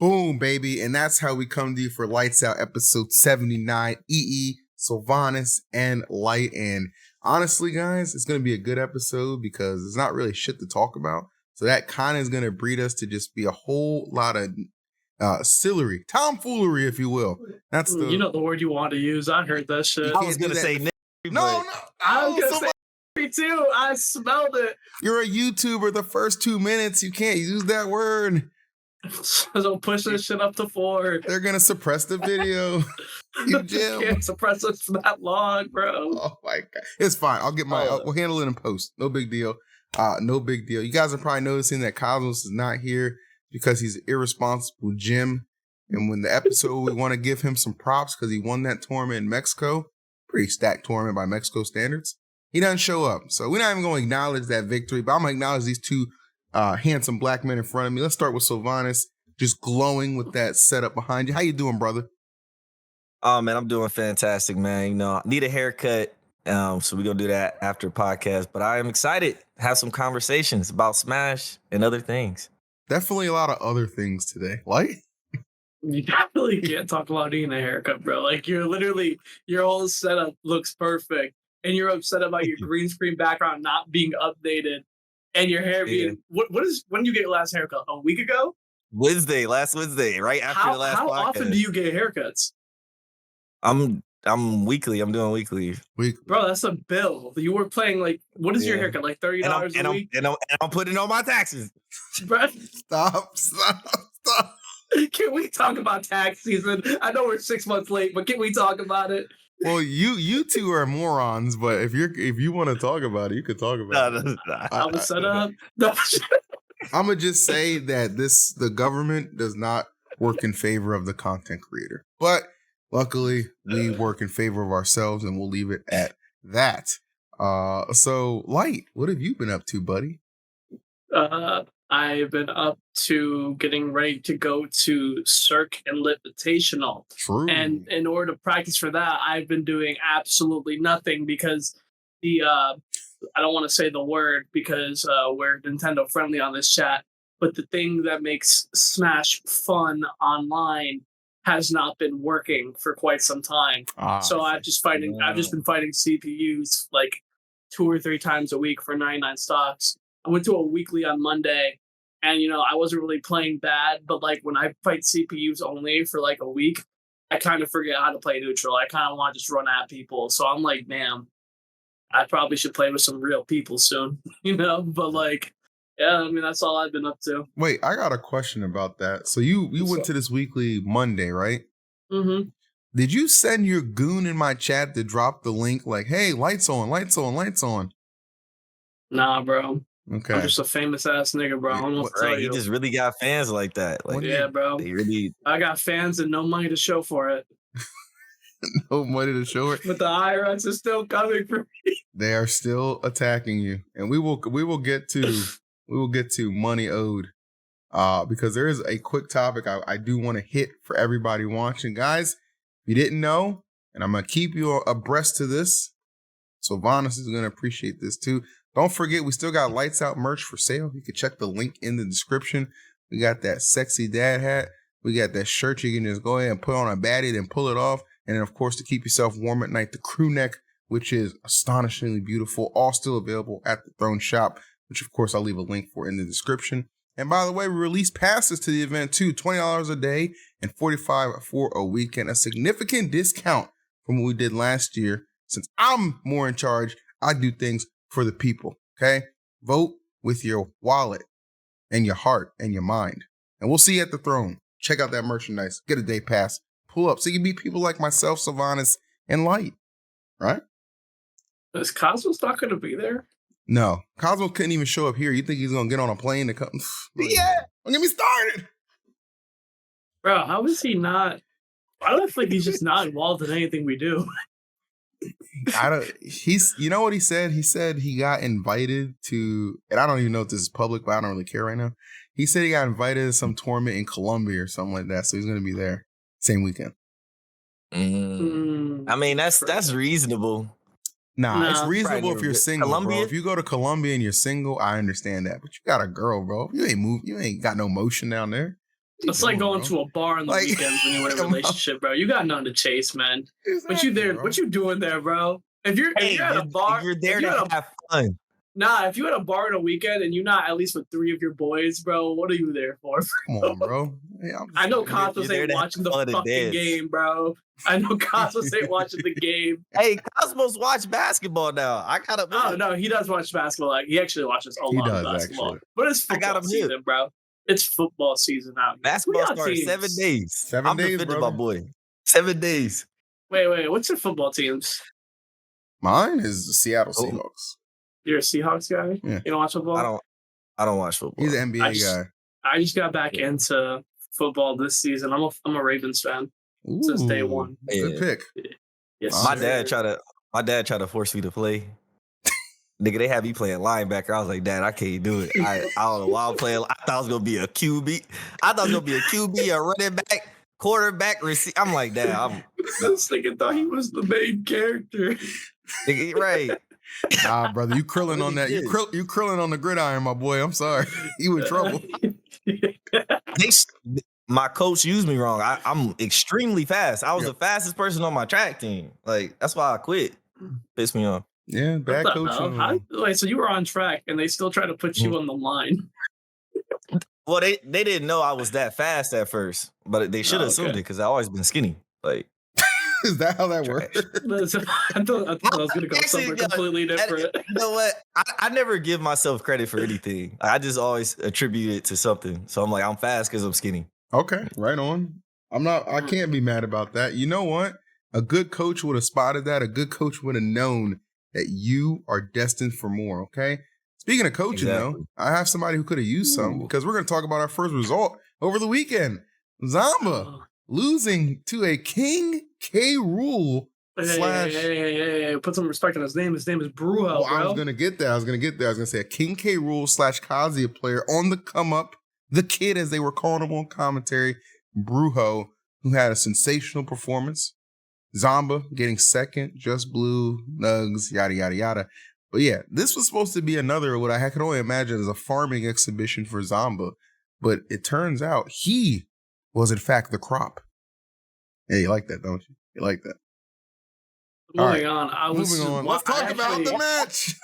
Boom, baby. And that's how we come to you for Lights Out episode 79. Cilvanis and Light. And honestly, guys, it's going to be a good episode because there's not really shit to talk about. So that kind of is going to breed us to just be a whole lot of sillery, tomfoolery, if you will. That's the... You know the word you want to use. I heard that shit. I was going to say no. I was going to say me too. I smelled it. You're a YouTuber. The first 2 minutes, you can't use that word. So push this shit up to 4. They're gonna suppress the video. You Jim. Can't suppress us for that long, bro. Oh my god, it's fine. I'll get my. We'll handle it in post. No big deal. No big deal. You guys are probably noticing that Cosmos is not here because he's an irresponsible Jim. And when the episode, we want to give him some props because he won that tournament in Mexico, pretty stacked tournament by Mexico standards. He doesn't show up, so we're not even going to acknowledge that victory. But I'm gonna acknowledge these two handsome black men in front of me. Let's start with Cilvanis, just glowing with that setup behind you. How you doing, brother? Oh man, I'm doing fantastic, man. You know, I need a haircut, so we're gonna do that after podcast. But I am excited to have some conversations about Smash and other things. Definitely a lot of other things today. Light? You definitely can't talk about eating a haircut, bro. Like you're literally, your whole setup looks perfect, and you're upset about your green screen background not being updated. And your hair being when did you get your last haircut? A week ago? Last Wednesday, right after the last podcast. How often do you get haircuts? I'm weekly. I'm doing weekly. Bro, that's a bill. You were playing like, what is your haircut? Like $30 a week? And I'm putting on my taxes. Bro. Stop. Can we talk about tax season? I know we're 6 months late, but can we talk about it? Well, you two are morons, but if you want to talk about it, you could talk about it. I was set up. I'm gonna just say that the government does not work in favor of the content creator, but luckily we work in favor of ourselves, and we'll leave it at that. So Light, what have you been up to, buddy? I've been up to getting ready to go to Cirque and Invitational. True. And in order to practice for that, I've been doing absolutely nothing because I don't want to say the word because we're Nintendo friendly on this chat, but the thing that makes Smash fun online has not been working for quite some time. So I've just been fighting CPUs like 2 or 3 times a week for 99 stocks. I went to a weekly on Monday, and I wasn't really playing bad, but like when I fight CPUs only for like a week, I kind of forget how to play neutral. I kind of want to just run at people. So I'm like, damn, I probably should play with some real people soon, But like, yeah, I mean, that's all I've been up to. Wait, I got a question about that. So you went to this weekly Monday, right? Mm-hmm. Did you send your goon in my chat to drop the link like, hey, lights on, lights on, lights on? Nah, bro. Okay. I'm just a famous ass nigga, bro. I don't know what to tell you. You just really got fans like that. Like, yeah, bro. I got fans and no money to show for it. No money to show it. But the IRS is still coming for me. They are still attacking you, and we will get to money owed, because there is a quick topic I do want to hit for everybody watching, guys. If you didn't know, and I'm gonna keep you abreast to this, Cilvanis is gonna appreciate this too. Don't forget, we still got Lights Out merch for sale. You can check the link in the description. We got that sexy dad hat. We got that shirt you can just go ahead and put on a baddie and pull it off. And then, of course, to keep yourself warm at night, the crew neck, which is astonishingly beautiful, all still available at the Throne Shop, which, of course, I'll leave a link for in the description. And by the way, we released passes to the event too, $20 a day and $45 for a weekend, a significant discount from what we did last year. Since I'm more in charge, I do things for the people, okay? Vote with your wallet and your heart and your mind. And we'll see you at the Throne. Check out that merchandise. Get a day pass. Pull up so you can meet people like myself, Cilvanis, and Light, right? Is Cosmos not going to be there? No. Cosmos couldn't even show up here. You think he's going to get on a plane to come? Yeah, don't get me started. Bro, how is he not? I don't think he's just not involved in anything we do. You know what he said? He said he got invited to, and I don't even know if this is public, but I don't really care right now. He said he got invited to some tournament in Colombia or something like that. So he's going to be there same weekend. I mean, that's reasonable. Nah, it's reasonable if you're single, Colombia? bro. If you go to Colombia and you're single, I understand that. But you got a girl, bro. You ain't got no motion down there. It's like going to a bar on the Like, weekends when you're in a come on. relationship, bro. You got nothing to chase, man. What you Exactly, there? bro. What you doing there, bro? If you're at a bar, you're there if you're to at a, have fun. nah, if you're at a bar on a weekend and you're not at least with 3 of your boys, bro, what are you there for? Come on, bro. Hey, I know You're Cosmos there ain't to have watching the fun and fucking dance. game, bro. I know Cosmos ain't watching the game. Hey, Cosmos watch basketball now. I gotta. Oh no, he does watch basketball. Like he actually watches a He lot of does, basketball. actually. But it's I got football him season, hip. bro. It's football season out here. Basketball Who y'all starts teams? 7 days. 7 I'm days, defending brother. my boy. 7 days. Wait. What's your football teams? Mine is the Seattle Oh. Seahawks. You're a Seahawks guy? Yeah. You don't watch football? I don't watch football. He's an NBA guy. I just got back into football this season. I'm a Ravens fan since day Ooh, one. Good Yeah. pick. Yes, My sir. dad tried to force me to play. Nigga, they had me playing linebacker. I was like, Dad, I can't do it. I don't know why I'm playing. I thought I was gonna be a QB. I thought I was gonna be a QB, a running back, quarterback, receiver. I'm like, Dad, This nigga thought he was the main character. nigga, right. Nah, brother, you krilling on that. You krilling on the gridiron, my boy. I'm sorry. You in trouble. My coach used me wrong. I'm extremely fast. I was Yep. the fastest person on my track team. Like, that's why I quit. Pissed me off. Yeah, bad What the coaching. hell? Wait, so you were on track and they still try to put you on the line? Well, they didn't know I was that fast at first, but they should have assumed it because I always been skinny. Like, Is that how that works? I thought I was gonna go Actually, somewhere yeah, completely different. you know what? I never give myself credit for anything. I just always attribute it to something. So I'm like, I'm fast because I'm skinny. Okay, right on. I can't be mad about that. You know what? A good coach would have spotted that. A good coach would have known that you are destined for more, okay? Speaking of coaching, though, I have somebody who could have used some because we're going to talk about our first result over the weekend. Zomba losing to a King K. Rool slash... Hey, put some respect on his name. His name is Brujo, Well, bro. I was going to get there. I was going to say a King K. Rool slash Kazuya player on the come up. The kid, as they were calling him on commentary, Brujo, who had a sensational performance. Zomba getting second, Just Blue, Nugs, yada, yada, yada. But yeah, this was supposed to be another, what I can only imagine as a farming exhibition for Zomba. But it turns out he was, in fact, the crop. Yeah, you like that, don't you? You like that. Moving on. Moving on. Let's talk about the match.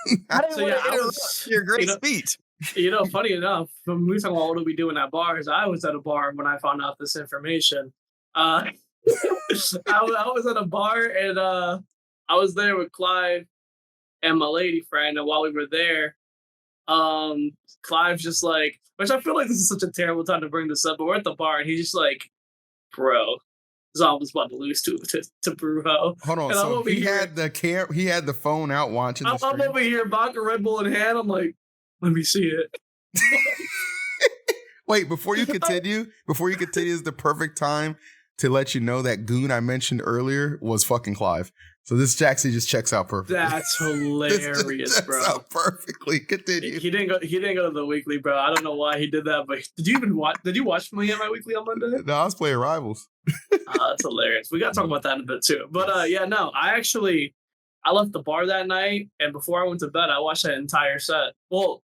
Your great speech. You know, funny enough, when we were talking about what do we do in that bars, I was at a bar when I found out this information. I was at a bar and I was there with Clive and my lady friend, and while we were there, Clive's just like, which I feel like this is such a terrible time to bring this up, but we're at the bar and he's just like, bro, Zomba's about to lose to Brujo. Hold on, and so he had the phone out watching the stream. I'm over here, vodka Red Bull in hand. I'm like, let me see it. Wait, before you continue, is the perfect time to let you know that goon I mentioned earlier was fucking Clive. So this actually just checks out perfectly. That's hilarious, bro. Out perfectly. Continue. He didn't go to the weekly, bro. I don't know why he did that, but did you watch me at my weekly on Monday? No, I was playing Rivals. That's hilarious. We got to talk about that in a bit too. But yeah, no, I left the bar that night, and before I went to bed, I watched that entire set. Well,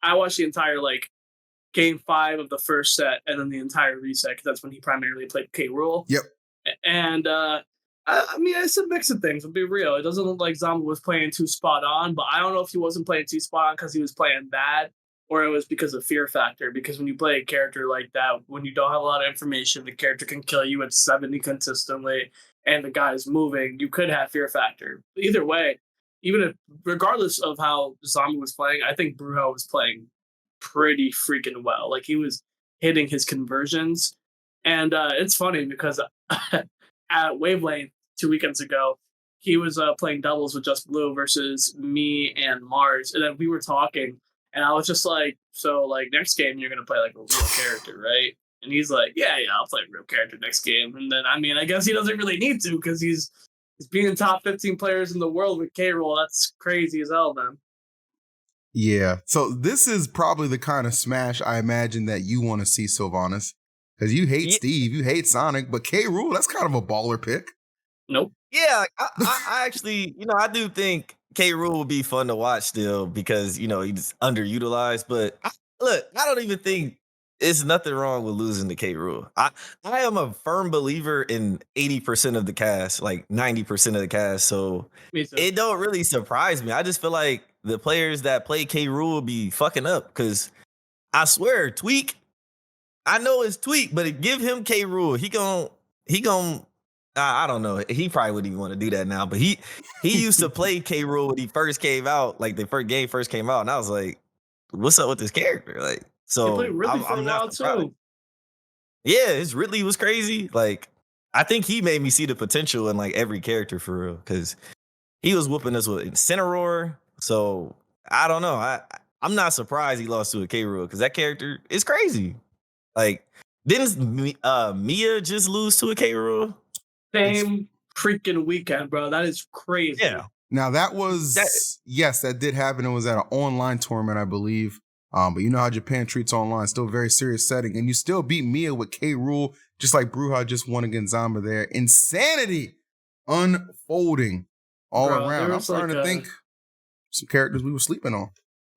I watched the entire game 5 of the first set, and then the entire reset because that's when he primarily played K. Rool. Yep. And I mean, it's a mix of things. I'll be real. It doesn't look like Zomba was playing too spot on, but I don't know if he wasn't playing too spot on because he was playing bad, or it was because of fear factor. Because when you play a character like that, when you don't have a lot of information, the character can kill you at 70 consistently, and the guy's moving, you could have fear factor. Either way, regardless of how Zomba was playing, I think Brujo was playing pretty freaking well. Like, he was hitting his conversions. And it's funny because at Wavelength 2 weekends ago, he was playing doubles with Just Blue versus me and Mars. And then we were talking, and I was just like, so, next game, you're going to play, a real character, right? And he's like, yeah, I'll play a real character next game. And then, I mean, I guess he doesn't really need to because he's being top 15 players in the world with K-Roll. That's crazy as hell, man. Yeah. So this is probably the kind of smash I imagine that you want to see, Cilvanis. Because you hate Steve, you hate Sonic, but K. Rool, that's kind of a baller pick. Nope. Yeah, I actually, I do think K. Rool will be fun to watch still because, he's underutilized. But look, I don't even think it's nothing wrong with losing to K. Rool. I am a firm believer in 80% of the cast, like 90% of the cast. So Me too. it don't really surprise me. I just feel like the players that play K. Rool be fucking up because I swear, Tweak. I know it's Tweak, but give him K. Rool. He gon' I don't know. He probably wouldn't even want to do that now. But he used to play K. Rool when he first came out, like the first game first came out, and I was like, "What's up with this character?" Like, He so played Ridley for a I'm while not surprised. too. Yeah, his Ridley was crazy. Like, I think he made me see the potential in like every character for real, because he was whooping us with Incineroar. So I don't know. I'm not surprised he lost to a K. Rool because that character is crazy. Like, didn't Mia just lose to a K. Rool? Same freaking weekend, bro. That is crazy. Yeah. Now that was yes, that did happen. It was at an online tournament, I believe. But you know how Japan treats online, still a very serious setting, and you still beat Mia with K. Rool, just like Bruja just won against Zomba there. Insanity unfolding all Bro, around. there I'm was starting like to a- think some characters we were sleeping on.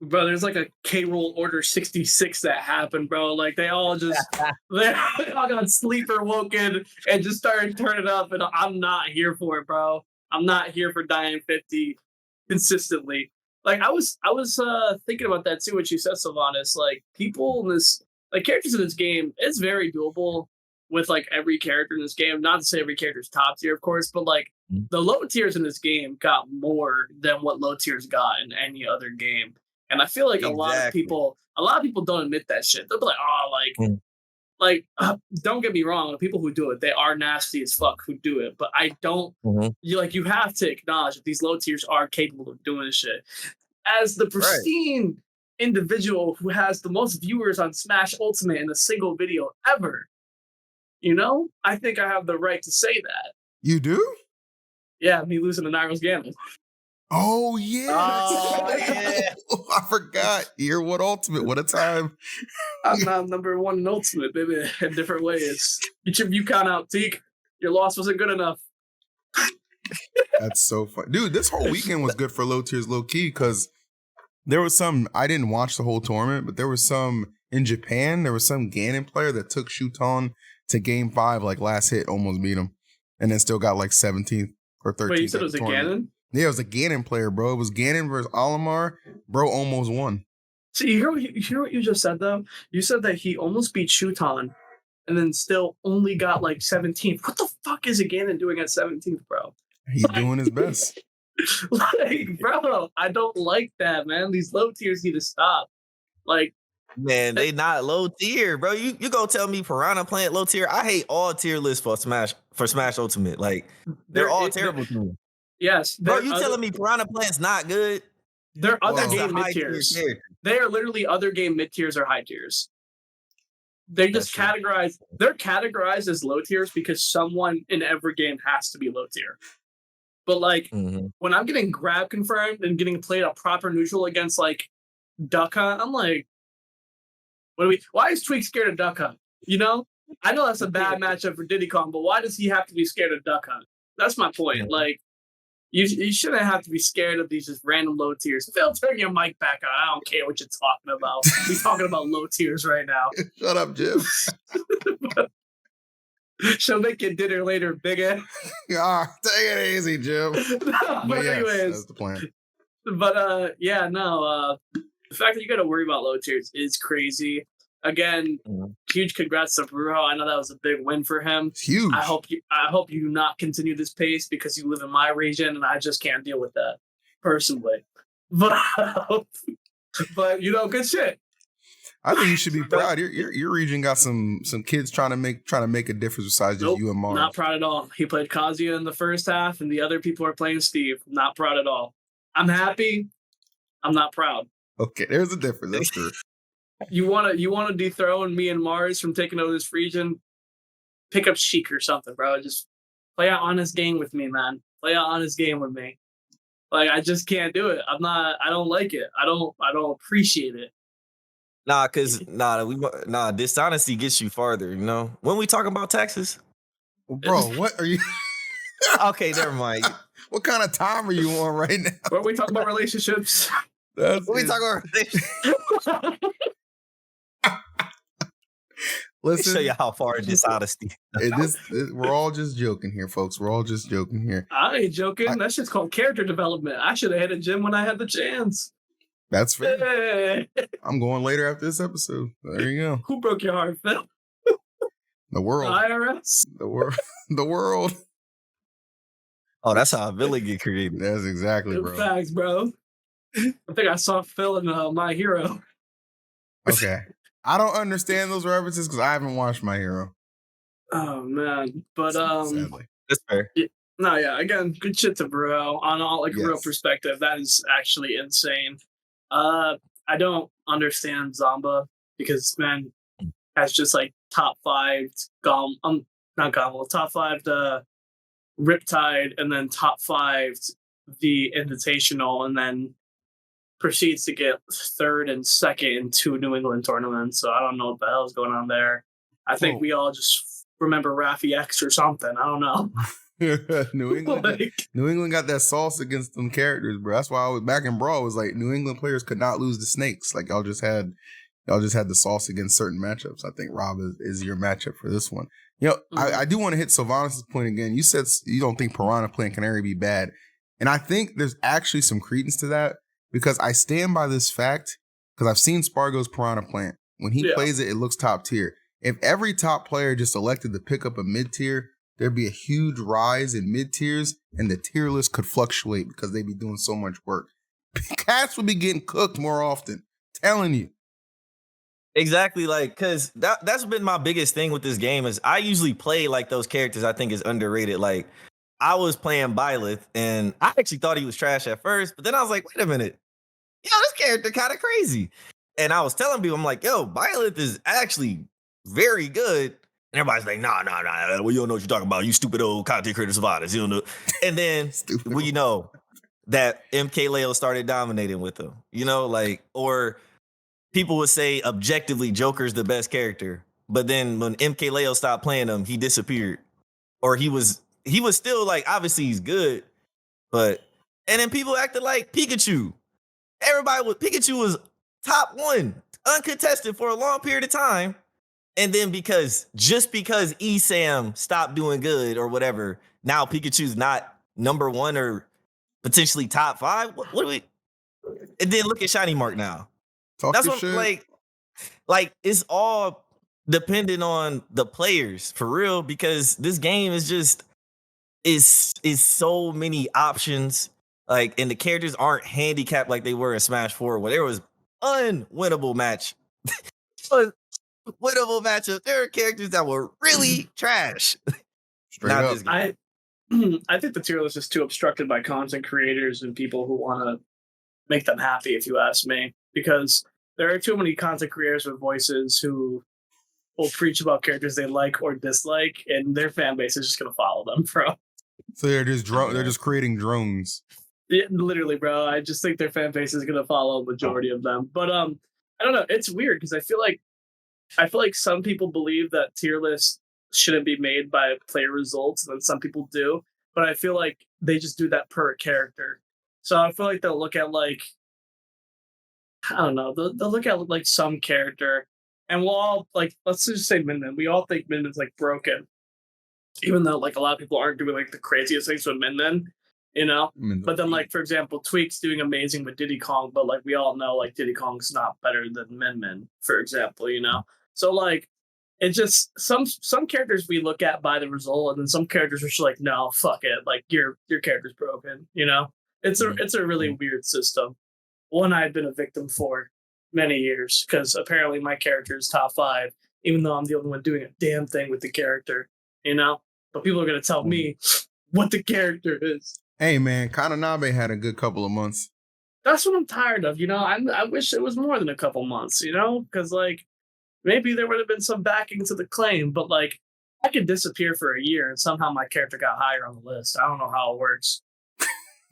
Bro, there's like a K Rool Order 66 that happened, bro. Like they all got sleeper woken and just started turning up, and I'm not here for it, bro. I'm not here for dying 50 consistently. Like I was thinking about that too, what you said, Cilvanis. Like people in this, like characters in this game, it's very doable with like every character in this game. Not to say every character's top tier, of course, but like the low tiers in this game got more than what low tiers got in any other game. And I feel like a lot of people don't admit that shit. They'll be like, oh, don't get me wrong. The people who do it, they are nasty as fuck who do it. But I don't. You have to acknowledge that these low tiers are capable of doing this shit. As the pristine individual who has the most viewers on Smash Ultimate in a single video ever, I think I have the right to say that. You do? Yeah, me losing to Nairo's Gambit. Oh yeah. Oh, yeah. I forgot. Year one Ultimate. What a time. I'm not number one in Ultimate, baby, in different ways. You count out Teak. Your loss wasn't good enough. That's so fun. Dude, this whole weekend was good for low tiers, low key, because there was some, I didn't watch the whole tournament, but there was some in Japan, there was some Ganon player that took Shuton to game 5, like last hit, almost beat him, and then still got like 17th or 13th. Wait, you said it was a Ganon? Yeah, it was a Ganon player, bro. It was Ganon versus Olimar. Bro almost won. So you hear what you just said, though? You said that he almost beat Shuton and then still only got like 17th. What the fuck is a Ganon doing at 17th, bro? He's doing his best. Like, bro, I don't like that, man. These low tiers need to stop. Like, man, they not low tier, bro. You gonna tell me Piranha playing low tier? I hate all tier lists for Smash Ultimate. Like they're all terrible to me. Yes, bro. You telling me Piranha Plant's not good? They're other Whoa. game mid tiers. They are literally other game mid tiers or high tiers. They just categorize. They're categorized as low tiers because someone in every game has to be low tier. But like when I'm getting grab confirmed and getting played a proper neutral against like Duck Hunt, I'm like, why is Tweak scared of Duck Hunt? I know that's a bad matchup for Diddy Kong, but why does he have to be scared of Duck Hunt? That's my point. Yeah. Like, you shouldn't have to be scared of these just random low tiers. Phil, turn your mic back on. I don't care what you're talking about. We're talking about low tiers right now. Shut up, Jim. She'll make you dinner later, big ass. Take it easy, Jim. But yes, anyways, that's the plan. But the fact that you got to worry about low tiers is crazy. Again, huge congrats to Brujo. I know that was a big win for him. It's huge. I hope you do not continue this pace because you live in my region and I just can't deal with that personally. But good shit. I think you should be proud. Your region got some kids trying to make a difference besides just you and Mars. Not proud at all. He played Kazuya in the first half, and the other people are playing Steve. Not proud at all. I'm happy. I'm not proud. Okay, there's a difference. That's true. You wanna dethrone me and Mars from taking over this region? Pick up Sheik or something, bro. Just play an honest game with me, man. Play an honest game with me. Like I just can't do it. I don't like it. I don't appreciate it. Dishonesty gets you farther, When we talking about taxes? Bro, what are you? Okay, never mind. What kind of time are you on right now? When we talk about relationships. When we talk about relationships. Listen, show you how far dishonesty. we're all just joking here, folks. We're all just joking here. I ain't joking. That shit's called character development. I should have hit a gym when I had the chance. That's fair. Hey. I'm going later after this episode. There you go. Who broke your heart, Phil? The world. IRS? The world. The world. Oh, that's how a villain get created. That's exactly, bro. Facts, bro. I think I saw Phil in My Hero. Okay. I don't understand those references because I haven't watched My Hero. Oh man, but Sadly. That's fair. no, yeah. Again, good shit to bro. On all like real Yes. perspective, that is actually insane. I don't understand Zomba because man has just like top 5 not Gomble, top 5 the Riptide, and then top 5 the Invitational, and then proceeds to get 3rd and 2nd in 2 New England tournaments. So I don't know what the hell is going on there. I think we all just remember Rafi X or something. I don't know. New England got that sauce against them characters, bro. That's why I was back in Brawl. It was like New England players could not lose the Snakes. Like y'all just had the sauce against certain matchups. I think Rob is your matchup for this one. You know, I do want to hit Cilvanis' point again. You said you don't think Piranha playing Canary be bad, and I think there's actually some credence to that because I stand by this fact because I've seen Spargo's Piranha plant. When he plays it, it looks top tier. If every top player just elected to pick up a mid tier, there'd be a huge rise in mid tiers, and the tier list could fluctuate because they'd be doing so much work. Cats would be getting cooked more often. Telling you. Exactly, like, because that's been my biggest thing with this game is I usually play like those characters I think is underrated. Like, I was playing Byleth, and I actually thought he was trash at first, but then I was like, wait a minute. Yo, this character kind of crazy. And I was telling people, I'm like, yo, Byleth is actually very good. And everybody's like, nah. Well, you don't know what you're talking about. You stupid old content creator survivors. You don't know. And then we know that MK Leo started dominating with him. You know, like, or people would say objectively Joker's the best character. But then when MK Leo stopped playing him, he disappeared. Or he was still like, obviously he's good. And then people acted like Pikachu. Pikachu was top 1, uncontested for a long period of time. And then because ESAM stopped doing good or whatever, now Pikachu's not number 1 or potentially top 5. What do we? And then look at Shiny Mark now. That's what shit. Like it's all dependent on the players for real because this game is just is so many options. Like, and the characters aren't handicapped like they were in Smash 4, where there was unwinnable match. Winnable matchup. There are characters that were really trash. Straight up. I think the tier list is too obstructed by content creators and people who want to make them happy, if you ask me. Because there are too many content creators with voices who will preach about characters they like or dislike, and their fan base is just going to follow them, bro. So they're just creating drones. Yeah, literally, bro. I just think their fan base is going to follow a majority of them. But I don't know. It's weird because I feel like some people believe that tier lists shouldn't be made by player results, and then some people do. But I feel like they just do that per character. So I feel like they'll look at like, I don't know, they'll look at like some character, and we'll all like, let's just say Min Min. We all think Min Min's like broken, even though like a lot of people aren't doing like the craziest things with Min Min, you know. But then like for example, Tweak's doing amazing with Diddy Kong, but like we all know like Diddy Kong's not better than Min Min, for example, you know. So like it's just some characters we look at by the result, and then some characters are just like, no, fuck it, like your character's broken, you know. It's a really weird system. One I've been a victim for many years because apparently my character is top 5, even though I'm the only one doing a damn thing with the character, you know. But people are gonna tell me what the character is. Hey man, Kananabe had a good couple of months. That's what I'm tired of, you know. I wish it was more than a couple months, you know, because like maybe there would have been some backing to the claim, but like I could disappear for a year and somehow my character got higher on the list. I don't know how it works.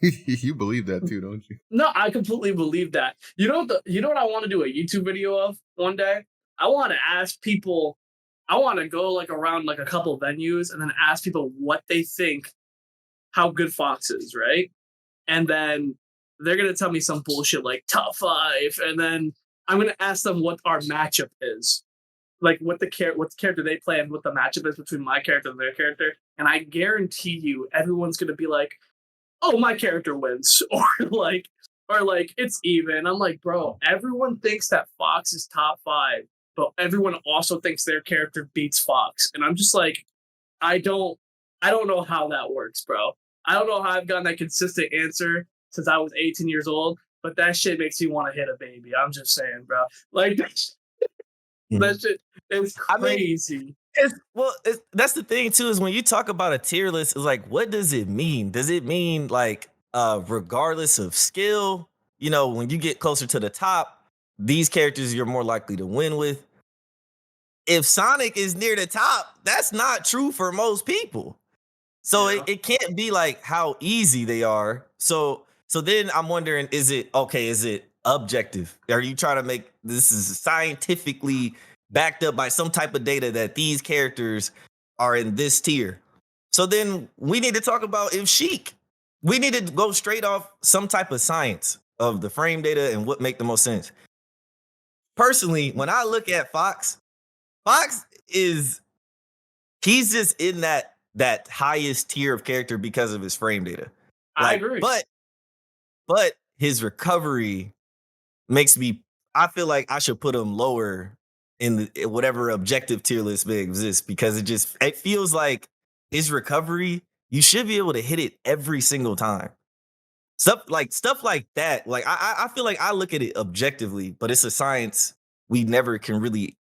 You believe that too, don't you? No, I completely believe that. You know what I want to do a YouTube video of one day? I want to ask people, I want to go like around like a couple venues and then ask people what they think how good Fox is, right? And then they're going to tell me some bullshit like top 5, and then I'm going to ask them what our matchup is. like what the character they play and what the matchup is between my character and their character, and I guarantee you everyone's gonna be like, "Oh, my character wins," or like it's even. I'm like, bro, everyone thinks that Fox is top 5, but everyone also thinks their character beats Fox, and I'm just like, I don't know how that works, bro. I don't know how I've gotten that consistent answer since I was 18 years old, but that shit makes me want to hit a baby. I'm just saying, bro. Like that shit is crazy. That's the thing too, is when you talk about a tier list, it's like, what does it mean? Does it mean like regardless of skill, when you get closer to the top, these characters you're more likely to win with? If Sonic is near the top, that's not true for most people. So it can't be like how easy they are. So then I'm wondering, is it objective? Are you trying to make this is scientifically backed up by some type of data that these characters are in this tier? So then we need to talk about if Sheik. We need to go straight off some type of science of the frame data and what make the most sense. Personally, when I look at Fox he's just in that highest tier of character because of his frame data. I agree. But his recovery makes me, I feel like I should put him lower in whatever objective tier list may exist, because it feels like his recovery, you should be able to hit it every single time. Stuff like that. Like I feel like I look at it objectively, but it's a science we never can really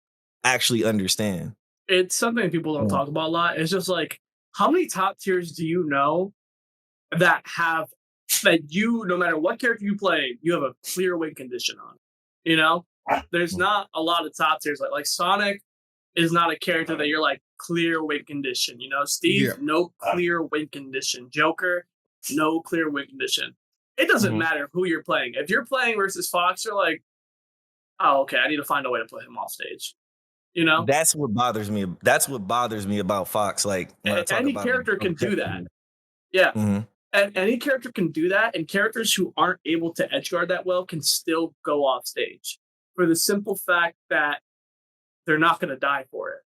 actually understand. It's something people don't talk about a lot. It's just like, how many top tiers do you know that no matter what character you play, you have a clear win condition on? There's not a lot of top tiers. Like Sonic is not a character that you're like clear win condition. Steve, no clear win condition. Joker, no clear win condition. It doesn't matter who you're playing. If you're playing versus Fox, you're like, oh, okay, I need to find a way to put him off stage. That's what bothers me. That's what bothers me about Fox. Like when I talk any about character can do that. Yeah. And any character can do that, and characters who aren't able to edgeguard that well can still go off stage for the simple fact that they're not going to die for it.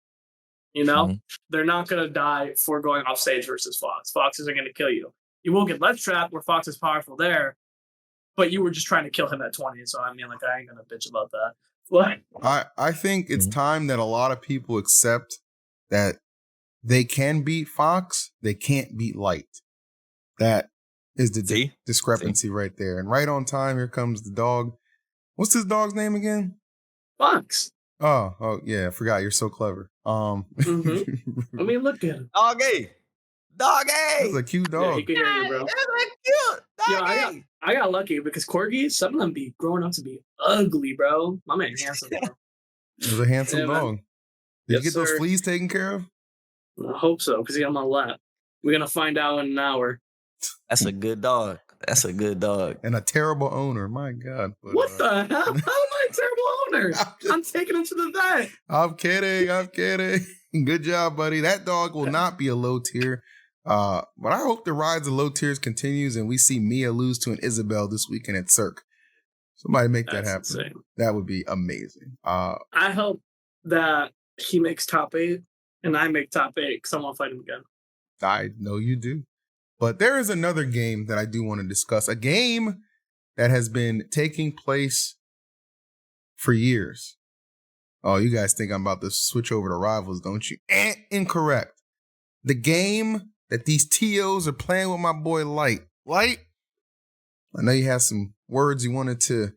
They're not going to die for going off stage versus Fox. Fox isn't going to kill you. You will get left trapped where Fox is powerful there, but you were just trying to kill him at 20. So I ain't going to bitch about that. I think it's time that a lot of people accept that they can beat Fox, they can't beat Light. That is the discrepancy right there. And right on time, here comes the dog. What's this dog's name again? Fox. Oh yeah, I forgot. You're so clever. I mean, look at him. Doggy. That's a cute dog. Yeah, he can hear you, bro. That's cute. Doggy. Yeah, I got lucky because corgis, some of them be growing up to be ugly, bro. My man handsome, bro. It was a handsome dog. Did you get those sir. fleas taken care of? I hope so, because he got my lap. We're going to find out in an hour. That's a good dog. And a terrible owner. My God. But, what the hell? How am I a terrible owner? I'm taking him to the vet. I'm kidding. Good job, buddy. That dog will not be a low tier. But I hope the rise of low tiers continues and we see Mia lose to an Isabel this weekend at Cirque. Somebody make that happen. Insane. That would be amazing. I hope that he makes top 8 and I make top 8 because I want to fight him again. I know you do. But there is another game that I do want to discuss. A game that has been taking place for years. Oh, you guys think I'm about to switch over to Rivals, don't you? Incorrect. The game that these TOs are playing with my boy Light. Light, I know you have some words you wanted to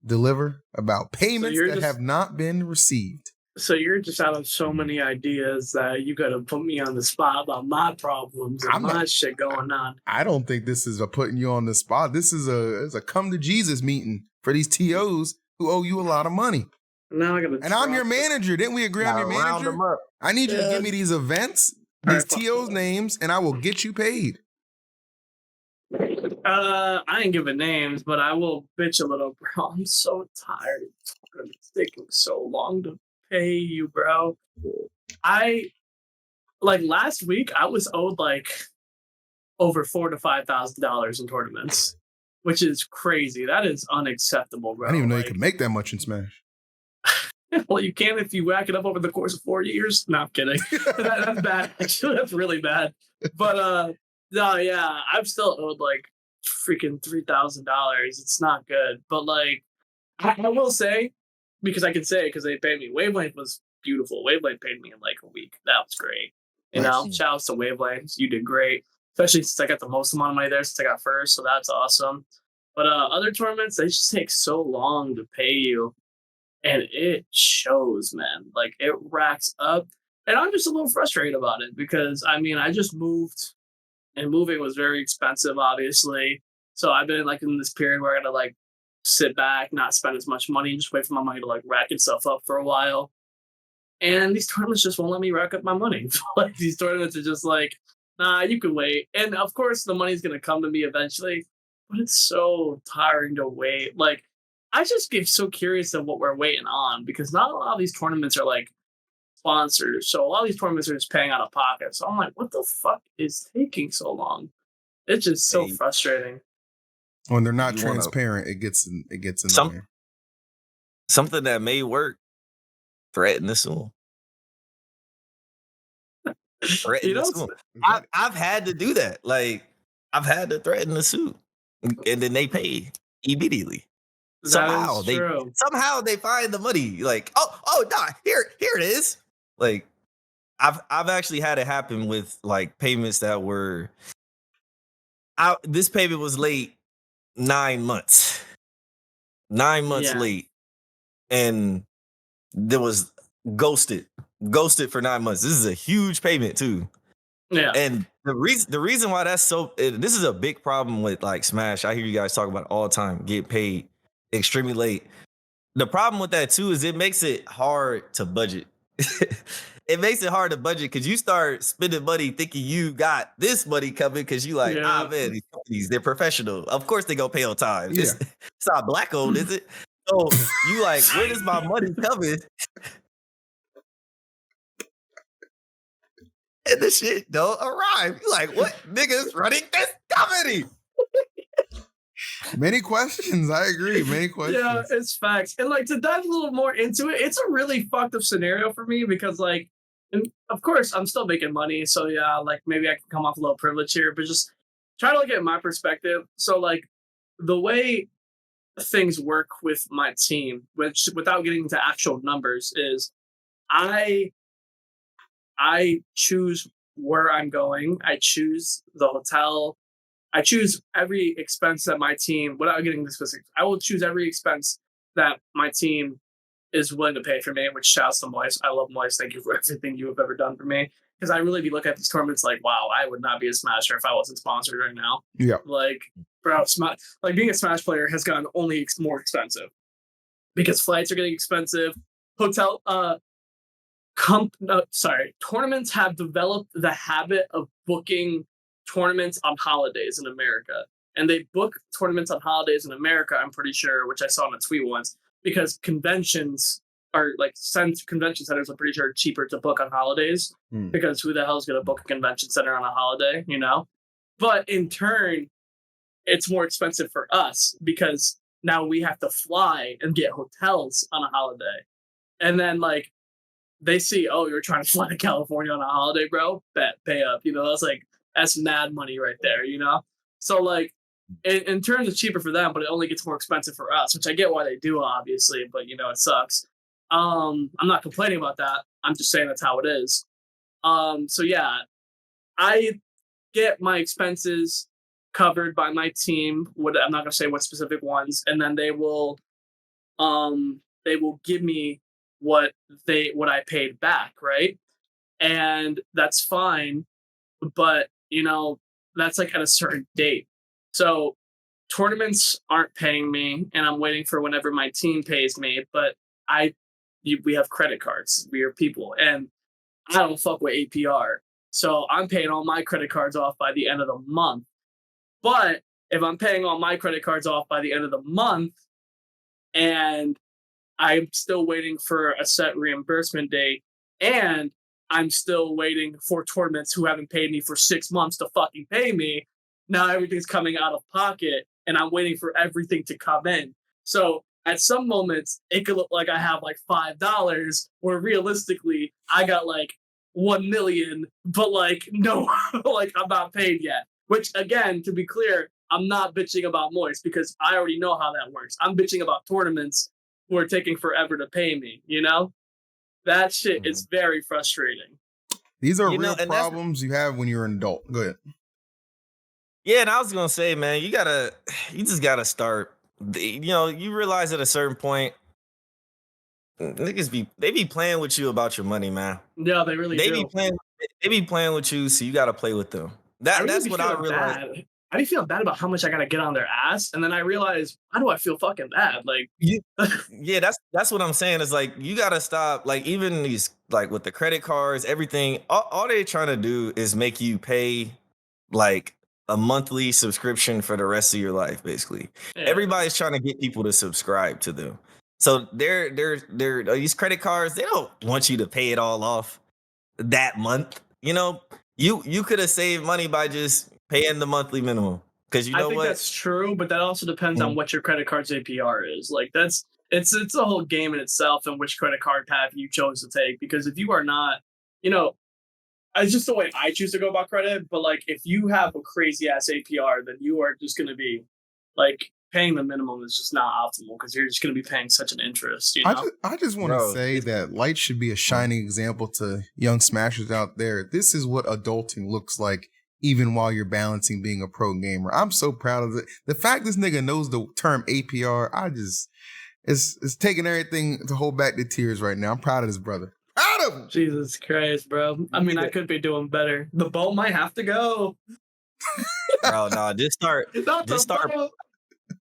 deliver about payments that have not been received. So you're just out of so many ideas that you got to put me on the spot about my problems and shit going on. I don't think this is a putting you on the spot. This is a come to Jesus meeting for these TOs who owe you a lot of money. Now I gotta. And I'm your manager. Didn't we agree I'm your manager? I need you to give me these events, these TOs' names, and I will get you paid. I ain't giving names, but I will bitch a little, bro. I'm so tired. It's taking so long to pay you, bro. Last week I was owed over $4,000 to $5,000 in tournaments, which is crazy. That is unacceptable, bro. I didn't even know you could make that much in Smash. Well, you can if you rack it up over the course of 4 years. No, I'm kidding. That's bad. Actually, that's really bad. But no, yeah, I'm still owed like freaking $3,000. It's not good. But like, I will say, because I can say because they paid me. Wavelength was beautiful. Wavelength paid me in like a week. That was great. You know, Nice. shout outs to Wavelength. You did great, especially since I got the most amount of money there since I got first. So that's awesome. But other tournaments, they just take so long to pay you, and it shows, man. Like it racks up, and I'm just a little frustrated about it because I mean, I just moved, and moving was very expensive, obviously. So I've been like in this period where I gotta like sit back, not spend as much money, just wait for my money to like rack itself up for a while. And these tournaments just won't let me rack up my money. Like these tournaments are just like, nah, you can wait. And of course, the money's gonna come to me eventually, but it's so tiring to wait. Like I just get so curious of what we're waiting on because not a lot of these tournaments are like sponsored. So a lot of these tournaments are just paying out of pocket. So I'm like, what the fuck is taking so long? It's just so Hey, frustrating. When they're not you wanna transparent, it gets in some there. something that may work. Threaten to sue 'em. Threaten You to know, sue 'em. I've had to do that. Like I've had to threaten to sue, and then they pay immediately. that is true. Somehow they find the money. Like no, here it is. Like I've actually had it happen with like payments that were out. This payment was late 9 months, 9 months Yeah, late, and there was ghosted for 9 months. This is a huge payment too. yeah, And the reason why that's this is a big problem with like Smash. I hear you guys talk about it all the time. Get paid extremely late. The problem with that too is it makes it hard to budget. It makes it hard to budget because you start spending money thinking you got this money coming because you like, yeah. man, these companies, they're professional. Of course they gonna pay on time. Yeah. It's not black owned, is it? So you like, where does my money coming? And the shit don't arrive. You like, what niggas running this company? Many questions. I agree. Many questions. Yeah, it's facts. And like to dive a little more into it, it's a really fucked up scenario for me because like, and of course I'm still making money, so yeah, like maybe I can come off a little privilege here, but just try to look at my perspective. So like the way things work with my team, which without getting into actual numbers, is I I choose where I'm going. I choose the hotel. I choose every expense that my team, without getting into specifics, I will choose every expense that my team is willing to pay for me, which shouts to Moist. I love Moist. Thank you for everything you have ever done for me. Because I really be looking at these tournaments like, wow, I would not be a Smasher if I wasn't sponsored right now. Yeah. Like, bro, like being a Smash player has gotten only more expensive because flights are getting expensive. Hotel, tournaments have developed the habit of booking tournaments on holidays in America. And they book tournaments on holidays in America, I'm pretty sure, which I saw in a tweet once, because conventions are like convention centers, I'm pretty sure, are cheaper to book on holidays because who the hell is going to book a convention center on a holiday, you know? But in turn, it's more expensive for us because now we have to fly and get hotels on a holiday. And then like they see, oh, you're trying to fly to California on a holiday, bro. Bet, pay up. You know, that's mad money right there. You know, so like in terms it's cheaper for them, but it only gets more expensive for us, which I get why they do, obviously. But you know, it sucks. I'm not complaining about that. I'm just saying that's how it is. So yeah, I get my expenses covered by my team. I'm not gonna say what specific ones, and then they will give me what I paid back, right? And that's fine, but you know, that's like at a certain date. So tournaments aren't paying me and I'm waiting for whenever my team pays me, but we have credit cards. We are people and I don't fuck with APR. So I'm paying all my credit cards off by the end of the month. But if I'm paying all my credit cards off by the end of the month and I'm still waiting for a set reimbursement date, and I'm still waiting for tournaments who haven't paid me for 6 months to fucking pay me. Now everything's coming out of pocket, and I'm waiting for everything to come in. So at some moments it could look like I have like $5, where realistically I got like 1 million, but like no, like I'm not paid yet. Which again, to be clear, I'm not bitching about Moist because I already know how that works. I'm bitching about tournaments who are taking forever to pay me. You know, that shit is very frustrating. These are You know, real and problems you have when you're an adult. Go ahead. Yeah, and I was gonna say, man, you just gotta start. You know, you realize at a certain point, they be playing with you about your money, man. Yeah, they really They do. be playing with you, so you gotta play with them. That's what I realized. Bad. I be feeling bad about how much I gotta get on their ass, and then I realize, why do I feel fucking bad? Like, Yeah, that's what I'm saying. Is like you gotta stop. Like even these, like with the credit cards, everything. All they're trying to do is make you pay like a monthly subscription for the rest of your life. Basically, yeah. everybody's trying to get people to subscribe to them. So they're these credit cards. They don't want you to pay it all off that month. You know, you could have saved money by just paying the monthly minimum. Because I think that's true, but that also depends on what your credit card's APR is. Like it's a whole game in itself and which credit card path you chose to take. Because if you are not, you know, it's just the way I choose to go about credit. But like if you have a crazy ass APR, then you are just gonna be like paying the minimum is just not optimal because you're just gonna be paying such an interest. You know? I just want to say that Light should be a shining example to young smashers out there. This is what adulting looks like. Even while you're balancing being a pro gamer. I'm so proud of it. The fact this nigga knows the term APR, it's taking everything to hold back the tears right now. I'm proud of this brother. Proud of him. Jesus Christ, bro. I mean, I could be doing better. The boat might have to go. Bro, no, just start.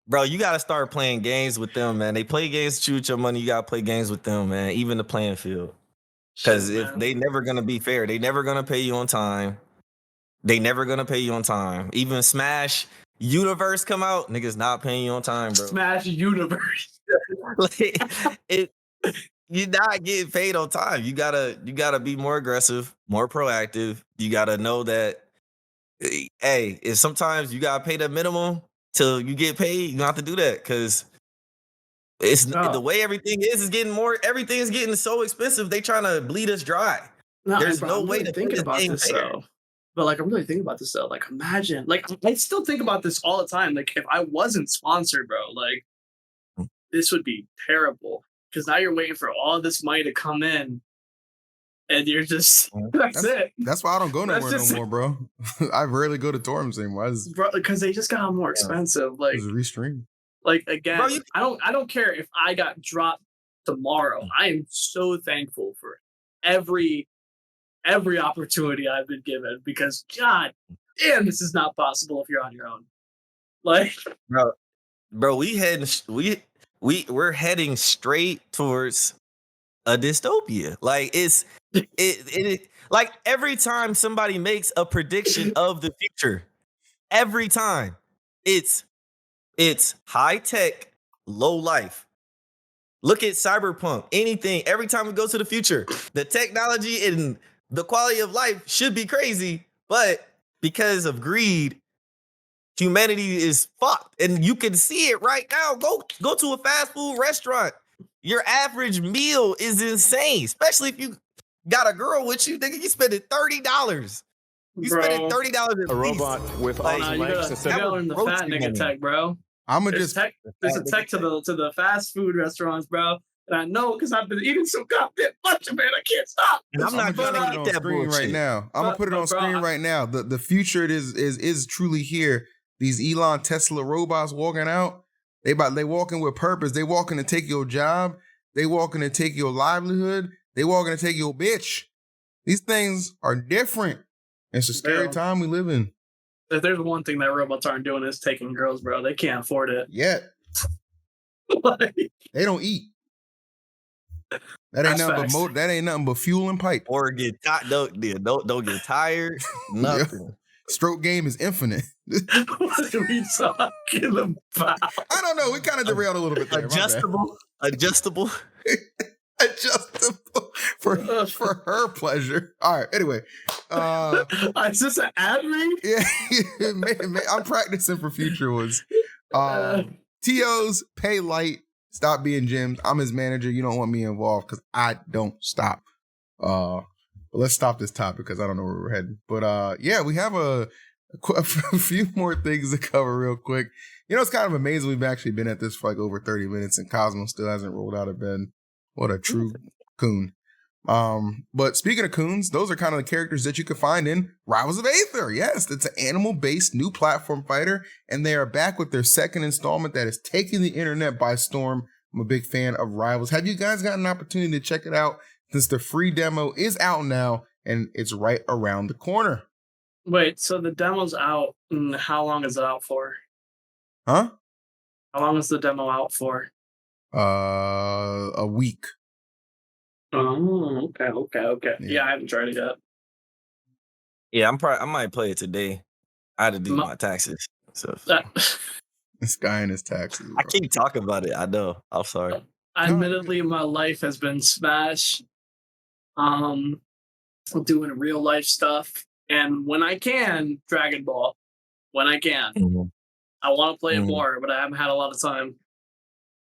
Bro, you gotta start playing games with them, man. They play games to shoot your money. You gotta play games with them, man. Even the playing field. Because if they never gonna be fair, they never gonna pay you on time. They never gonna pay you on time. Even Smash Universe come out, niggas not paying you on time, bro. Smash Universe. Like, you're not getting paid on time. You gotta be more aggressive, more proactive. You gotta know that, hey, if sometimes you gotta pay the minimum till you get paid, you don't have to do that because it's the way everything is getting more. Everything is getting so expensive. They trying to bleed us dry. There's no way to think about this though. But like, I'm really thinking about this though. Like, imagine, like, I still think about this all the time. Like, if I wasn't sponsored, bro, like, this would be terrible. Because now you're waiting for all this money to come in, and you're just that's it. That's why I don't go nowhere no more, bro. I rarely go to tournaments anymore. Because they just got more expensive. Like, restream. Like again, bro, I don't care if I got dropped tomorrow. I am so thankful for every opportunity I've been given because god damn, this is not possible if you're on your own. Like, bro, we're heading straight towards a dystopia. Like it like every time somebody makes a prediction of the future, every time it's high tech, low life. Look at Cyberpunk, anything, every time we go to the future, the technology and the quality of life should be crazy, but because of greed, humanity is fucked. And you can see it right now. Go to a fast food restaurant. Your average meal is insane, especially if you got a girl with you. Nigga, you spending $30. You spending $30 a robot with all you gotta learn the fat nigga tech, bro. There's a tech to the fast food restaurants, bro. And I know because I've been eating so goddamn much of it. I can't stop. And I'm not gonna eat that screen right now. I'm gonna put it on screen right now. The future is truly here. These Elon Tesla robots walking out. They walking with purpose. They walking to take your job. They walking to take your livelihood. They walking to take your bitch. These things are different. It's a scary time we live in. If there's one thing that robots aren't doing is taking girls, bro. They can't afford it. Yet. Like, they don't eat. That ain't nothing but fuel and pipe. Or get don't get tired. Nothing. Yeah. Stroke game is infinite. What are we talking about? I don't know. We kind of derailed a little bit there. Adjustable for her pleasure. All right. Anyway, is this an ad read? Yeah, I'm practicing for future ones. TOs pay Light Stop being gyms. I'm his manager. You don't want me involved because I don't stop. But let's stop this topic because I don't know where we're heading. But yeah, we have a few more things to cover real quick. You know, it's kind of amazing we've actually been at this for like over 30 minutes and Cosmo still hasn't rolled out of bed. What a true coon. But speaking of coons, those are kind of the characters that you can find in Rivals of Aether. Yes, it's an animal-based new platform fighter, and they are back with their second installment that is taking the internet by storm. I'm a big fan of Rivals. Have you guys got an opportunity to check it out since the free demo is out now and it's right around the corner? Wait, so the demo's out, and how long is it out for? Huh? How long is the demo out for? A week. Oh, okay. Yeah, I haven't tried it yet. Yeah, I might play it today. I had to do my taxes. So This guy and his taxes. Bro. I keep talking about it. I know. I'm sorry. Admittedly, my life has been Smash. Doing real life stuff, and when I can, Dragon Ball. When I can, I want to play it more, but I haven't had a lot of time.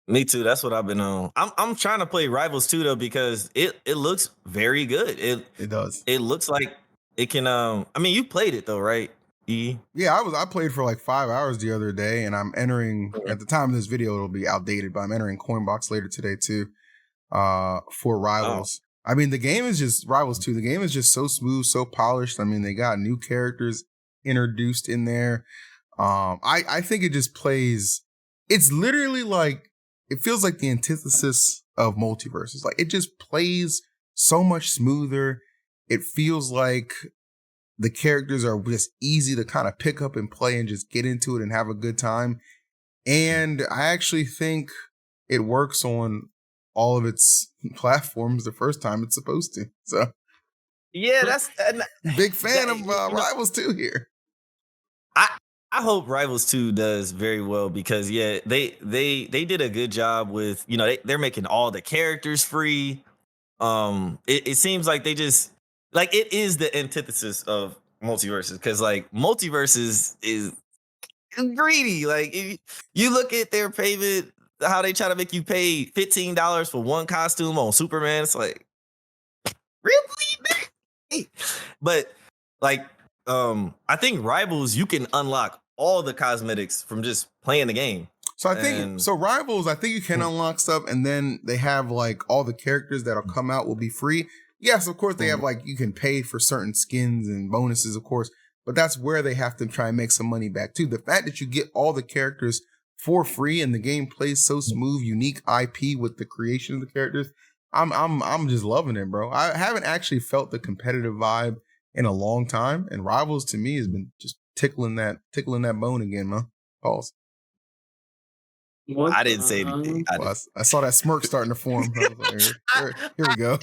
Me too. That's what I've been on. I'm trying to play Rivals too though because it looks very good. It does. It looks like it can. I mean, you played it though, right? Yeah, I played for like 5 hours the other day, and I'm entering at the time of this video it'll be outdated, but I'm entering Coinbox later today too. For Rivals. Oh. I mean, the game is just Rivals 2. The game is just so smooth, so polished. I mean, they got new characters introduced in there. I think it just plays. It's literally like it feels like the antithesis of multiverses. Like it just plays so much smoother. It feels like the characters are just easy to kind of pick up and play and just get into it and have a good time. And I actually think it works on all of its platforms the first time it's supposed to. So yeah, that's big fan of Rivals 2 here. I hope Rivals 2 does very well because yeah, they did a good job with, you know, they're making all the characters free. It seems like they just like it is the antithesis of multiverses because like multiverses is greedy. Like if you look at their payment, how they try to make you pay $15 for one costume on Superman, it's like really? But like I think Rivals, you can unlock all the cosmetics from just playing the game. So I think Rivals, I think you can unlock stuff, and then they have like all the characters that'll come out will be free. Yes, of course they have like you can pay for certain skins and bonuses, of course, but that's where they have to try and make some money back too. The fact that you get all the characters for free and the game plays so smooth, unique IP with the creation of the characters, I'm just loving it, bro. I haven't actually felt the competitive vibe in a long time, and Rivals to me has been just tickling that bone again, man. Pause. I didn't say anything. I saw that smirk starting to form. Here we go.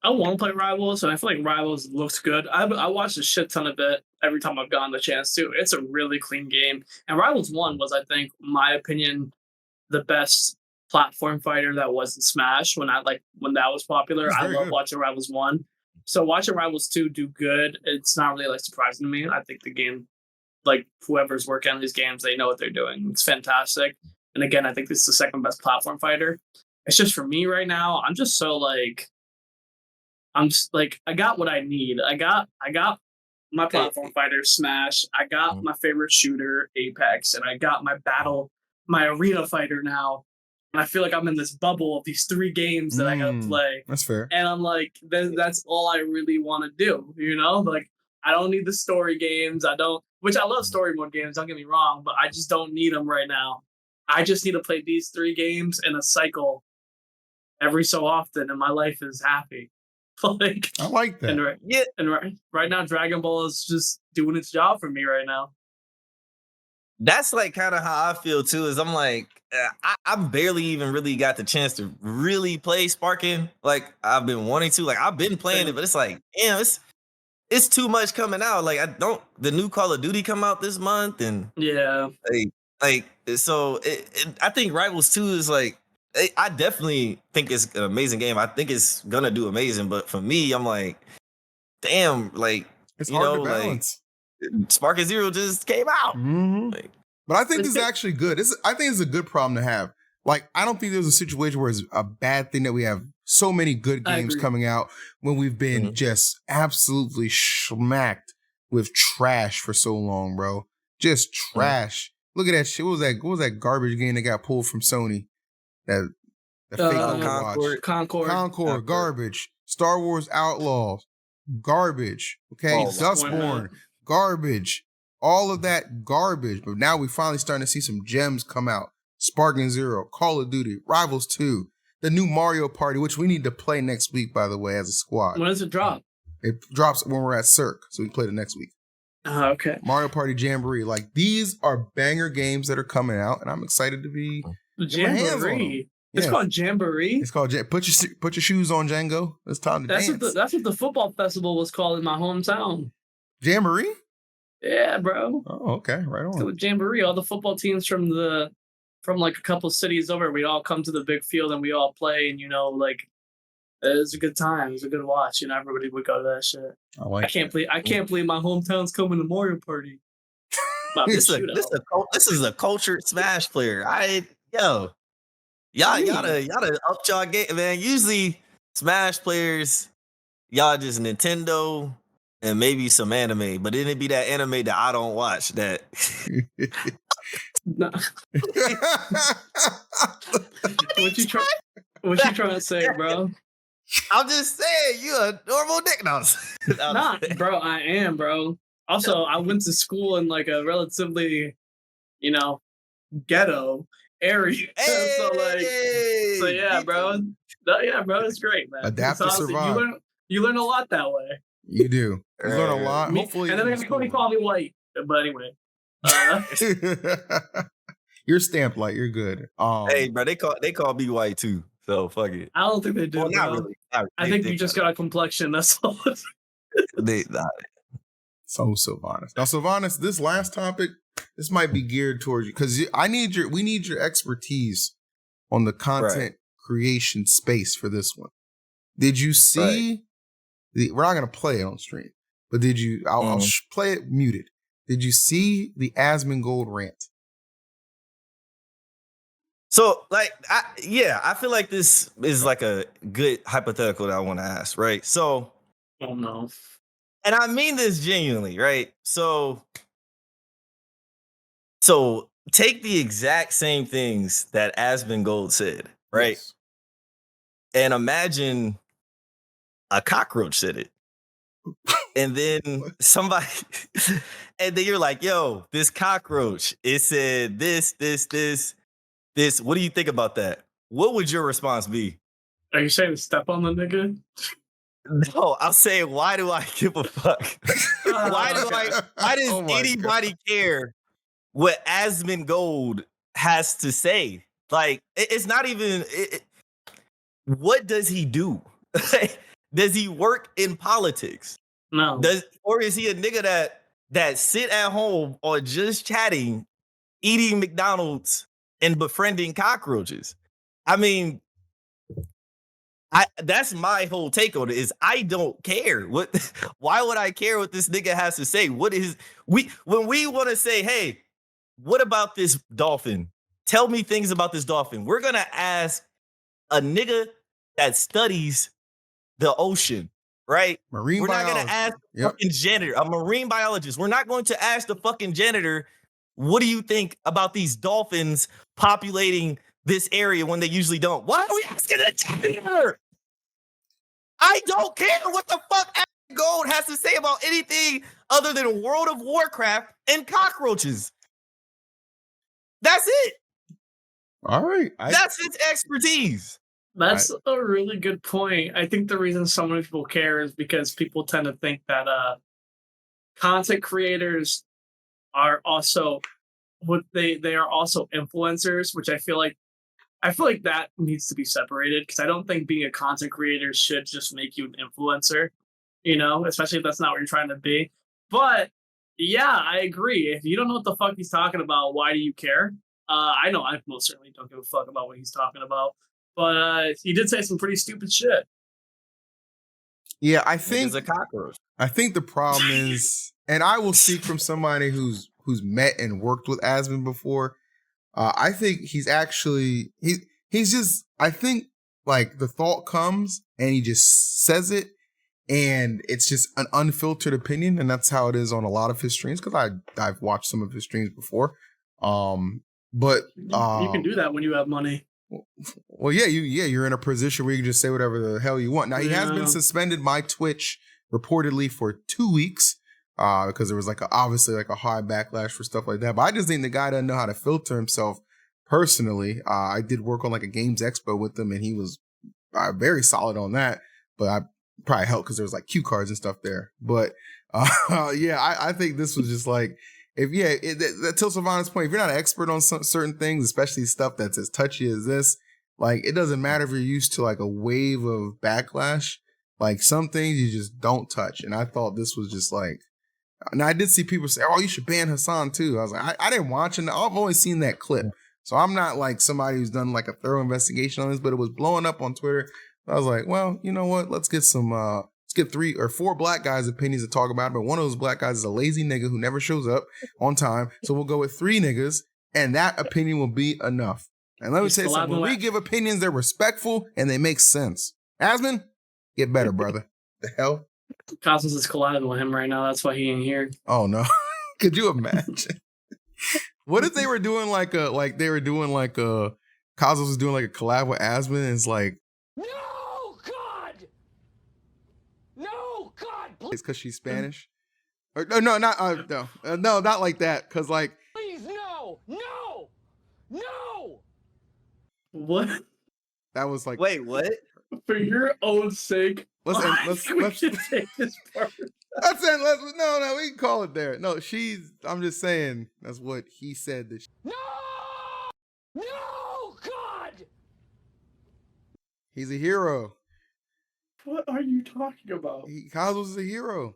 I want to play Rivals, and I feel like Rivals looks good. I watched a shit ton of it every time I've gotten the chance to. It's a really clean game. And Rivals 1 was, I think, my opinion, the best platform fighter that wasn't Smash when that was popular. I love watching Rivals 1. So watching Rivals 2 do good, it's not really like surprising to me. I think the game, like whoever's working on these games, they know what they're doing. It's fantastic. And again, I think this is the second best platform fighter. It's just for me right now, I'm just I got what I need. I got my platform fighter Smash. I got my favorite shooter Apex, and I got my arena fighter now. And I feel like I'm in this bubble of these 3 games that I gotta play. That's fair. And I'm like, that's all I really want to do. You know, like I don't need the story games. Which I love story mode games. Don't get me wrong, but I just don't need them right now. I just need to play these 3 games in a cycle every so often, and my life is happy. Like I like that. And right now, Dragon Ball is just doing its job for me right now. That's like kind of how I feel too. Is I'm like I barely even really got the chance to really play Sparking. Like I've been wanting to. Like I've been playing it, but it's like it's too much coming out. Like the new Call of Duty come out this month, and yeah, so I think Rivals 2 is like. I definitely think it's an amazing game. I think it's gonna do amazing, but for me, I'm like, damn, like it's hard to balance. Like, Sparking Zero just came out, but I think this is actually good. I think it's a good problem to have. Like, I don't think there's a situation where it's a bad thing that we have so many good games coming out when we've been just absolutely smacked with trash for so long, bro. Just trash. Look at that shit. What was that garbage game that got pulled from Sony? That fake Overwatch. Concord, garbage. Star Wars Outlaws, garbage. Okay, Dustborn, garbage. All of that garbage. But now we finally starting to see some gems come out. Sparking Zero, Call of Duty, Rivals 2, the new Mario Party, which we need to play next week, by the way, as a squad. When does it drop? It drops when we're at Cirque, so we can play it next week. Okay. Mario Party Jamboree. Like, these are banger games that are coming out, and I'm excited to be Jamboree. It's called Jamboree. It's called put your shoes on, Django. It's time to dance. That's what the football festival was called in my hometown. Jamboree? Yeah, bro. Oh, okay. Right on. So Jamboree, all the football teams from like a couple cities over, we all come to the big field and we all play, and like it was a good time. It was a good watch. Everybody would go to that shit. I can't believe my hometown's coming to Mario Party. This is a cultured Smash player. Y'all gotta up y'all game, man. Usually Smash players, y'all just Nintendo and maybe some anime, but then it be that anime that I don't watch. That no. What you trying to say, bro? I'm just saying, you a normal dick. Nah, bro, I am, bro. Also, I went to school in like a relatively, ghetto area. Hey, so yeah, bro. Yeah, bro, it's great, man. Adapt to survive. You learn a lot that way. You do. You learn a lot. Hopefully, and then they're gonna call me white. But anyway, you're stamped light. You're good. Hey, bro, they call me white too. So fuck it. I don't think they do. Well, not really. I think you just got a complexion. That's all. So Cilvanis. Now, Cilvanis, this last topic, this might be geared towards you because we need your expertise on the content creation space for this one. Did you see we're not gonna play it on stream, but did you? I'll play it muted. Did you see the Asmongold rant? So, I feel like this is like a good hypothetical that I want to ask, right? So, oh no, and I mean this genuinely, right? So take the exact same things that Asmongold said, right? Yes. And imagine a cockroach said it. And then somebody, and then you're like, yo, this cockroach, it said this. What do you think about that? What would your response be? Are you saying step on the nigga? No, I'm saying, why do I give a fuck? Why does anybody care what Asmongold has to say? Like, it's not even, what does he do? Does he work in politics? No. Or is he a nigga that sit at home or just chatting, eating McDonald's and befriending cockroaches? I mean, that's my whole take on it. Is I don't care. Why would I care what this nigga has to say? When we want to say, hey, what about this dolphin? Tell me things about this dolphin. We're gonna ask a nigga that studies the ocean, right? We're not going to ask the fucking janitor, a marine biologist. We're not going to ask the fucking janitor, what do you think about these dolphins populating this area when they usually don't? Why are we asking the janitor? I don't care what the fuck Asmongold has to say about anything other than World of Warcraft and cockroaches. That's it. All right. That's his expertise. That's a really good point. I think the reason so many people care is because people tend to think that content creators are also they are also influencers, which I feel like that needs to be separated, because I don't think being a content creator should just make you an influencer, especially if that's not what you're trying to be. But yeah, I agree. If you don't know what the fuck he's talking about, why do you care? I know I most certainly don't give a fuck about what he's talking about. But he did say some pretty stupid shit. Yeah, I think he's a cockroach. I think the problem is, and I will speak from somebody who's met and worked with Asmon before. I think he's actually he's just I think like the thought comes and he just says it and it's just an unfiltered opinion, and that's how it is on a lot of his streams because I've watched some of his streams before. But you can do that when you have money. Well, you're in a position where you can just say whatever the hell you want. Now he has been suspended by Twitch reportedly for 2 weeks because there was obviously a high backlash for stuff like that. But I just think the guy doesn't know how to filter himself personally. I did work on a games expo with him, and he was very solid on that. But I probably helped because there was cue cards and stuff there. But I think this was just to Cilvanis' point, if you're not an expert on certain things, especially stuff that's as touchy as this, it doesn't matter if you're used to a wave of backlash. Some things you just don't touch. And I thought this was just now I did see people say, "Oh, you should ban Hassan too." I was like, I didn't watch it. I've only seen that clip. So I'm not somebody who's done a thorough investigation on this, but it was blowing up on Twitter. I was like, well, you know what? Let's get 3 or 4 black guys' opinions to talk about it. But one of those black guys is a lazy nigga who never shows up on time. So we'll go with 3 niggas, and that opinion will be enough. And let me say something. When we give opinions, they're respectful and they make sense. Asmon, get better, brother. The hell? Cosmos is colliding with him right now. That's why he ain't here. Oh, no. Could you imagine? What if they were doing Cosmos was doing a collab with Asmon and it's No, God! No, God! Please. It's because she's Spanish? Or, no, not not like that. Because Please, no! No! No! What? That was Wait, what? For your own sake. Let's take this part. No, we can call it there. No, I'm just saying that's what he said. No! No, God! He's a hero. What are you talking about? Cosmos is a hero.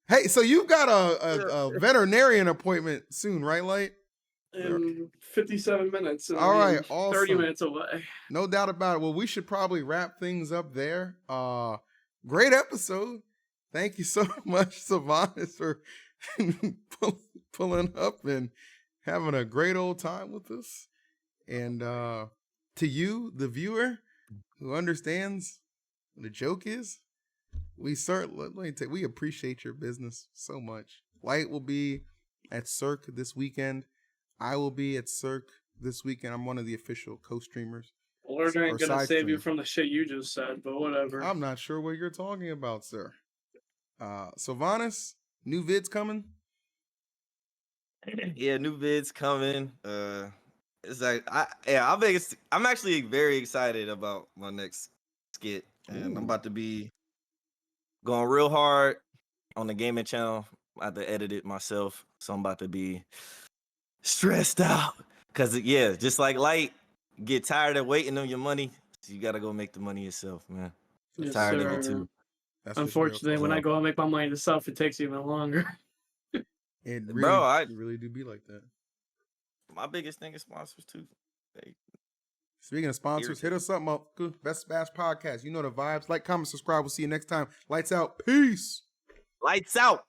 Hey, so you've got a veterinarian appointment soon, right, Light? In 57 minutes. All right, awesome. 30 minutes away. No doubt about it. Well, we should probably wrap things up there. Great episode. Thank you so much, Cilvanis, for pulling up and having a great old time with us. And to you, the viewer, who understands what a joke is, we appreciate your business so much. Light will be at Cirque this weekend. I will be at Cirque this weekend. I'm one of the official co-streamers. Lord ain't gonna save you from the shit you just said, but whatever. I'm not sure what you're talking about, sir. Cilvanis, new vids coming? Yeah, new vids coming. It's I'm actually very excited about my next skit, and I'm about to be going real hard on the gaming channel. I have to edit it myself, so I'm about to be stressed out. Cause just like Light, get tired of waiting on your money. So you gotta go make the money yourself, man. I'm tired of it too. Unfortunately, when I go and make my money myself, it takes even longer. You really do be like that. My biggest thing is sponsors too. Speaking of sponsors, hit us up, Best Bash Podcast. You know the vibes. Like, comment, subscribe. We'll see you next time. Lights out. Peace. Lights out.